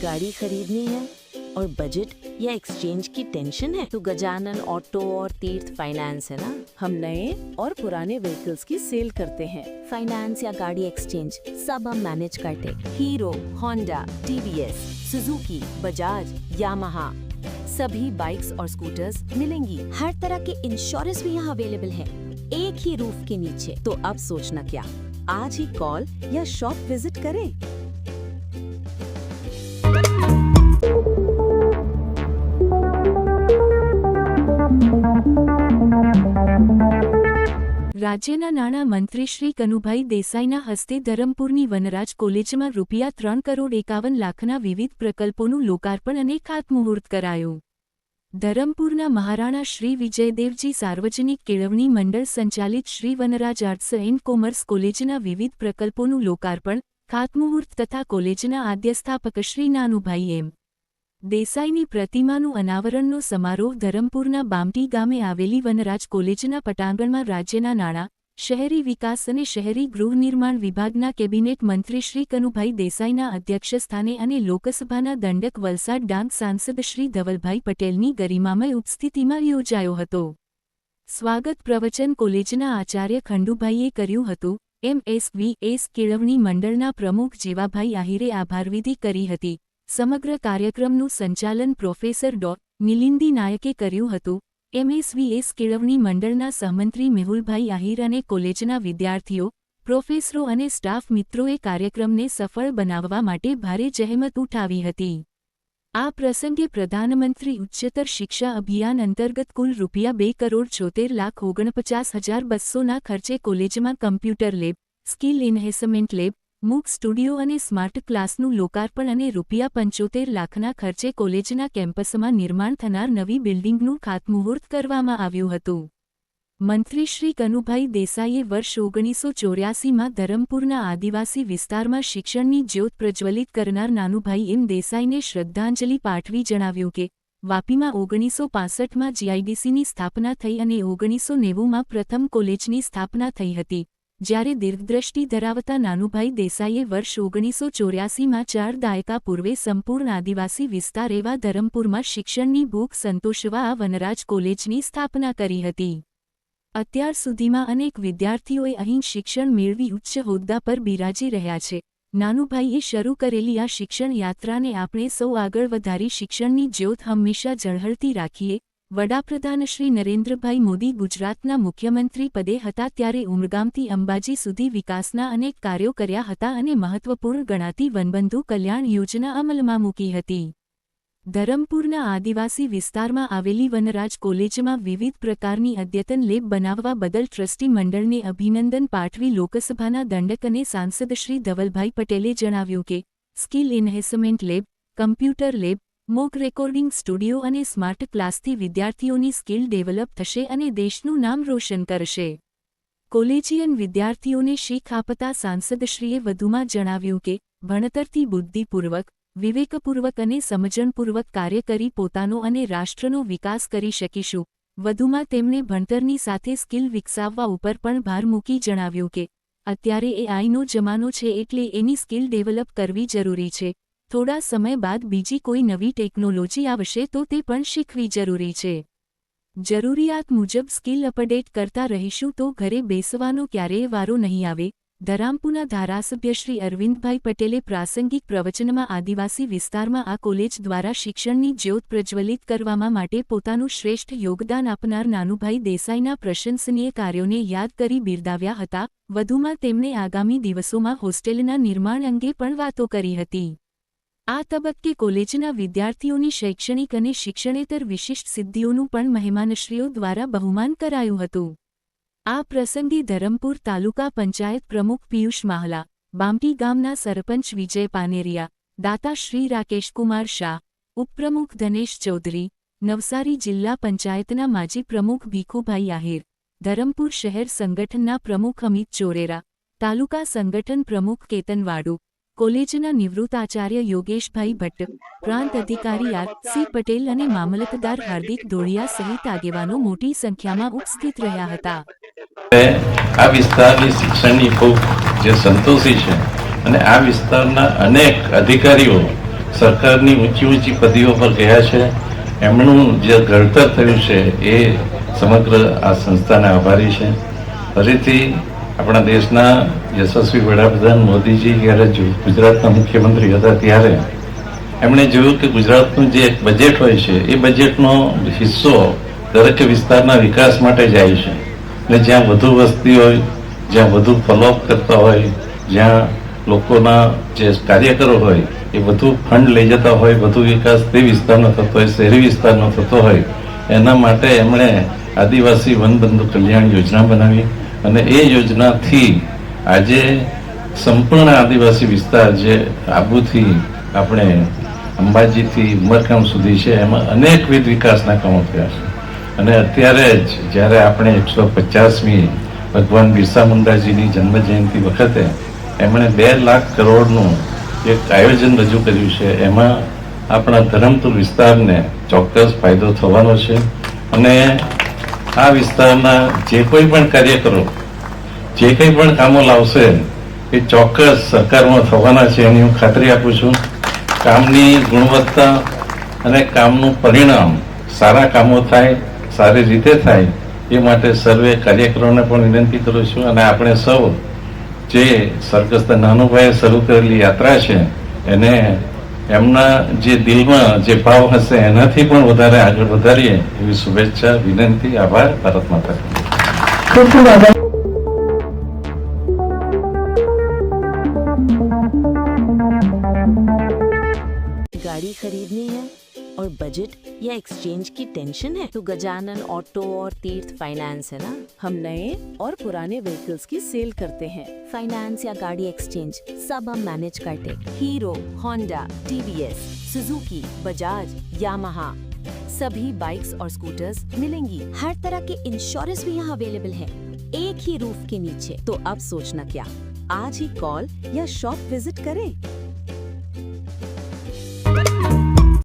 गाड़ी खरीदनी है और बजट या एक्सचेंज की टेंशन है तो गजानन ऑटो और तीर्थ फाइनेंस है ना। हम नए और पुराने व्हीकल्स की सेल करते हैं। फाइनेंस या गाड़ी एक्सचेंज सब हम मैनेज करते। Hero, Honda, TVS, Suzuki, Bajaj, Yamaha सभी बाइक्स और स्कूटर्स मिलेंगी। हर तरह के इंश्योरेंस भी यहाँ अवेलेबल है, एक ही रूफ के नीचे। तो अब सोचना क्या, आज ही कॉल या शॉप विजिट करें। રાજ્યના નાણાં મંત્રી શ્રી કનુભાઈ દેસાઈના હસ્તે ધરમપુરની વનરાજ કોલેજમાં ₹3,51,51,00,000ના વિવિધ પ્રકલ્પોનું લોકાર્પણ અને ખાતમુહૂર્ત કરાયું. ધરમપુરના મહારાણા શ્રી વિજયદેવજી સાર્વજનિક કેળવણી મંડળ સંચાલિત શ્રી વનરાજ આર્ટ્સ એન્ડ કોમર્સ કોલેજના વિવિધ પ્રકલ્પોનું લોકાર્પણ, ખાતમુહૂર્ત તથા કોલેજના આદ્યસ્થાપક શ્રી નાનુભાઈ એમ. દેસાઈની પ્રતિમાનું અનાવરણનો સમારોહ ધરમપુરના બામટી ગામે આવેલી વનરાજ કોલેજના પટાંગણમાં રાજ્યના નાણાં, શહેરી વિકાસ અને શહેરી ગૃહનિર્માણ વિભાગના કેબિનેટ મંત્રી શ્રી કનુભાઈ દેસાઈના અધ્યક્ષસ્થાને અને લોકસભાના દંડક વલસાડ ડાંગ સાંસદ શ્રી ધવલભાઈ પટેલની ગરિમામય ઉપસ્થિતિમાં યોજાયો હતો. સ્વાગત પ્રવચન કોલેજના આચાર્ય ખંડુભાઈએ કર્યું હતું. MSVS કેળવણી મંડળના પ્રમુખ જીવાભાઈ આહિરે આભારવિધિ કરી હતી. સમગ્ર કાર્યક્રમનું સંચાલન પ્રોફેસર ડો. નિલિંદી નાયકે કર્યું હતું. MSVS કેળવણી મંડળના સહમંત્રી મેહુલભાઈ આહિર અને કોલેજના વિદ્યાર્થીઓ, પ્રોફેસરો અને સ્ટાફ મિત્રોએ કાર્યક્રમને સફળ બનાવવા માટે ભારે જહેમત ઉઠાવી હતી. આ પ્રસંગે પ્રધાનમંત્રી ઉચ્ચતર શિક્ષા અભિયાન અંતર્ગત કુલ ₹2,74,49,200ના ખર્ચે કોલેજમાં computer lab, skill enhancement lab, મૂક સ્ટુડિયો અને સ્માર્ટ ક્લાસનું લોકાર્પણ અને ₹75,00,000ના ખર્ચે કોલેજના કેમ્પસમાં નિર્માણ થનાર નવી બિલ્ડિંગનું ખાતમુહૂર્ત કરવામાં આવ્યું હતું. મંત્રી શ્રી કનુભાઈ દેસાઈએ વર્ષ 1984માં ધરમપુરના આદિવાસી વિસ્તારમાં શિક્ષણની જ્યોત પ્રજ્વલિત કરનાર નાનુભાઈ એમ દેસાઈને શ્રદ્ધાંજલિ પાઠવી જણાવ્યું કે વાપીમાં 1965માં GIDCની સ્થાપના થઈ અને 1990માં પ્રથમ કોલેજની સ્થાપના થઈ હતી. જ્યારે દીર્ઘદ્રષ્ટિ ધરાવતા નાનુભાઈ દેસાઈએ વર્ષ 1984માં 4 દાયકા પૂર્વે સંપૂર્ણ આદિવાસી વિસ્તાર એવા ધરમપુરમાં શિક્ષણની ભૂખ સંતોષવા આ વનરાજ કોલેજની સ્થાપના કરી હતી. અત્યાર સુધીમાં અનેક વિદ્યાર્થીઓએ અહીં શિક્ષણ મેળવી ઉચ્ચ હોદ્દા પર બિરાજી રહ્યા છે. નાનુભાઈએ શરૂ કરેલી આ શિક્ષણ યાત્રાને આપણે સૌ આગળ વધારી શિક્ષણની જ્યોત હંમેશા ઝળહળતી રાખીએ. વડાપ્રધાન શ્રી નરેન્દ્રભાઈ મોદી ગુજરાતના મુખ્યમંત્રી પદે હતા ત્યારે ઉમરગામથી અંબાજી સુધી વિકાસના અનેક કાર્યો કર્યા હતા અને મહત્વપૂર્ણ ગણાતી વનબંધુ કલ્યાણ યોજના અમલમાં મૂકી હતી. ધરમપુરના આદિવાસી વિસ્તારમાં આવેલી વનરાજ કોલેજમાં વિવિધ પ્રકારની અદ્યતન લેબ બનાવવા બદલ ટ્રસ્ટી મંડળને અભિનંદન પાઠવી લોકસભાના દંડક અને સાંસદ શ્રી ધવલભાઈ પટેલે જણાવ્યું કે skill enhancement lab, computer lab, mock recording studio અને સ્માર્ટ ક્લાસથી વિદ્યાર્થીઓની સ્કિલ ડેવલપ થશે અને દેશનું નામ રોશન કરશે. કોલેજિયન વિદ્યાર્થીઓને શીખ આપતા સાંસદશ્રીએ વધુમાં જણાવ્યું કે ભણતરથી બુદ્ધિપૂર્વક, વિવેકપૂર્વક અને સમજણપૂર્વક કાર્ય કરી પોતાનો અને રાષ્ટ્રનો વિકાસ કરી શકીશું. વધુમાં તેમણે ભણતરની સાથે સ્કિલ વિકસાવવા ઉપર પણ ભાર મૂકી જણાવ્યું કે અત્યારે AIનો જમાનો છે એટલે એની સ્કિલ ડેવલપ કરવી જરૂરી છે. થોડા સમય બાદ બીજી કોઈ નવી ટેકનોલોજી આવશે તો તે પણ શીખવી જરૂરી છે. જરૂરિયાત મુજબ સ્કિલ અપડેટ કરતા રહીશું તો ઘરે બેસવાનો ક્યારેય વારો નહીં આવે. ધરમપુરના ધારાસભ્ય શ્રી અરવિંદભાઈ પટેલે પ્રાસંગિક પ્રવચનમાં આદિવાસી વિસ્તારમાં આ કોલેજ દ્વારા શિક્ષણની જ્યોત પ્રજ્વલિત કરવામાં માટે પોતાનું શ્રેષ્ઠ યોગદાન આપનાર નાનુભાઈ દેસાઈના પ્રશંસનીય કાર્યોને યાદ કરી બિરદાવ્યા હતા. વધુમાં તેમણે આગામી દિવસોમાં હોસ્ટેલના નિર્માણ અંગે પણ વાતો કરી હતી. આ તબક્કે કોલેજના વિદ્યાર્થીઓની શૈક્ષણિક અને શિક્ષણેતર વિશિષ્ટ સિદ્ધિઓનું પણ મહેમાનશ્રીઓ દ્વારા બહુમાન કરાયું હતું. આ પ્રસંગે ધરમપુર તાલુકા પંચાયત પ્રમુખ પિયુષ માહલા, બામટી ગામના સરપંચ વિજય પાનેરિયા, દાતા શ્રી રાકેશકુમાર શાહ, ઉપપ્રમુખ ધનેશ ચૌધરી, નવસારી જિલ્લા પંચાયતના માજી પ્રમુખ ભીખુભાઈ આહિર, ધરમપુર શહેર સંગઠનના પ્રમુખ અમિત ચોરેરા, તાલુકા સંગઠન પ્રમુખ કેતન વાડુ, કોલેજના નિવૃત્ત આચાર્ય યોગેશભાઈ ભટ્ટ, પ્રાંત અધિકારી આર.સી. પટેલ અને મામલતદાર હાર્દિક ધોળિયા સહિત આગેવાનો મોટી સંખ્યામાં ઉપસ્થિત રહ્યા હતા. આ વિસ્તારની શિક્ષણની ભૂખ જે સંતોષી છે અને આ વિસ્તારના અનેક અધિકારીઓ સરકારની ઊંચી ઊંચી પદવીઓ પર ગયા છે, એમનું જે ઘડતર થયું છે એ સમગ્ર આ સંસ્થાને આભારી છે. ફરીથી આપણા દેશના યશસ્વી વડાપ્રધાન મોદીજી જ્યારે ગુજરાતના મુખ્યમંત્રી હતા ત્યારે એમણે જોયું કે ગુજરાતનું જે બજેટ હોય છે એ બજેટનો હિસ્સો દરેક વિસ્તારના વિકાસ માટે જાય છે. અને જ્યાં વધુ વસ્તી હોય, જ્યાં વધુ ફોલોઅપ કરતા હોય, જ્યાં લોકોના જે કાર્યકરો હોય એ વધુ ફંડ લઈ જતા હોય, વધુ વિકાસ તે વિસ્તારનો થતો હોય, શહેરી વિસ્તારનો થતો હોય, એના માટે એમણે આદિવાસી વનબંધુ કલ્યાણ યોજના બનાવી. અને એ યોજનાથી આજે સંપૂર્ણ આદિવાસી વિસ્તાર જે આબુથી આપણે અંબાજીથી ઉમરગામ સુધી છે એમાં અનેકવિધ વિકાસના કામો થયા છે. અને અત્યારે જ જ્યારે આપણે 150મી ભગવાન બિરસા મુંડાજીની જન્મ જયંતિ વખતે એમણે 2 લાખ કરોડનું એક આયોજન રજૂ કર્યું છે. એમાં આપણા ધરમપુર વિસ્તારને ચોક્કસ ફાયદો થવાનો છે. અને આ વિસ્તારના જે કોઈ પણ કાર્યકરો જે કંઈ પણ કામો લાવશે એ ચોક્કસ સરકારમાં થવાના છે એની હું ખાતરી આપું છું. કામની ગુણવત્તા અને કામનું પરિણામ સારા કામો થાય, સારી રીતે થાય એ માટે સર્વે કાર્યકરોને પણ વિનંતી કરું છું. અને આપણે સૌ જે સ્વર્ગસ્થ નાનુભાઈએ શરૂ કરેલી યાત્રા છે એને એમના જે દિલમાં જે ભાવ હશે એનાથી પણ વધારે આગળ વધારીએ એવી શુભેચ્છા, વિનંતી, આભાર. ભારત માતા. गाड़ी खरीदनी है और बजट या एक्सचेंज की टेंशन है तो गजानन ऑटो और तीर्थ फाइनेंस है ना. हम नए और पुराने व्हीकल्स की सेल करते हैं. फाइनेंस या गाड़ी एक्सचेंज सब हम मैनेज करते. Hero, Honda, TVS, Suzuki, Bajaj, Yamaha सभी बाइक्स और स्कूटर्स मिलेंगी. हर तरह के इंश्योरेंस भी यहाँ अवेलेबल है, एक ही रूफ के नीचे. तो अब सोचना क्या, आज ही कॉल या शॉप विजिट करें.